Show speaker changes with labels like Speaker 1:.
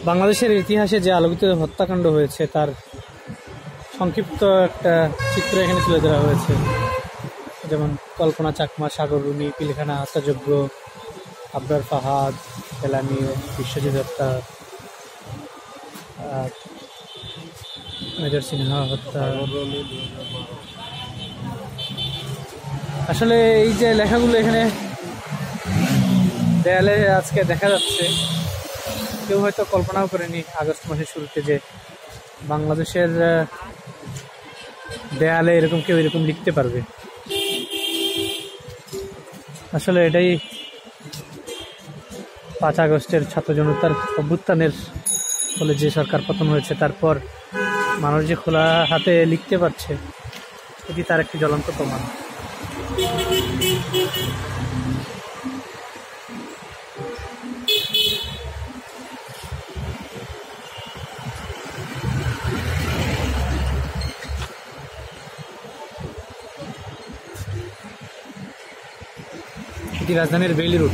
Speaker 1: বাংলাদেশের ইতিহাসে যে আলোকিত হত্যাকাণ্ড হয়েছে তার সংক্ষিপ্ত একটা চিত্র এখানে তুলে ধরা হয়েছে। যেমন কল্পনা চাকমা, সাগর রুনি, পিলখানা হত্যাযজ্ঞ, আবরার ফাহাদ, ফেলানি, বিশ্বজিৎ হত্যা, মেজর সিনহা হত্যা। আসলে এই যে লেখাগুলো এখানে দেয়ালে আজকে দেখা যাচ্ছে, কেউ হয়তো কল্পনাও করেনি আগস্ট মাসের শুরুতে যে বাংলাদেশের দেয়ালে এরকম কেউ এরকম লিখতে পারবে। আসলে এটাই 5 আগস্টের ছাত্র জনতার অভ্যুত্থানের ফলে যে সরকার পতন হয়েছে, তারপর মানুষ যে খোলা হাতে লিখতে পারছে, এটি তার একটি জ্বলন্ত প্রমাণ। এটি রাজধানীর বেইলি রোড।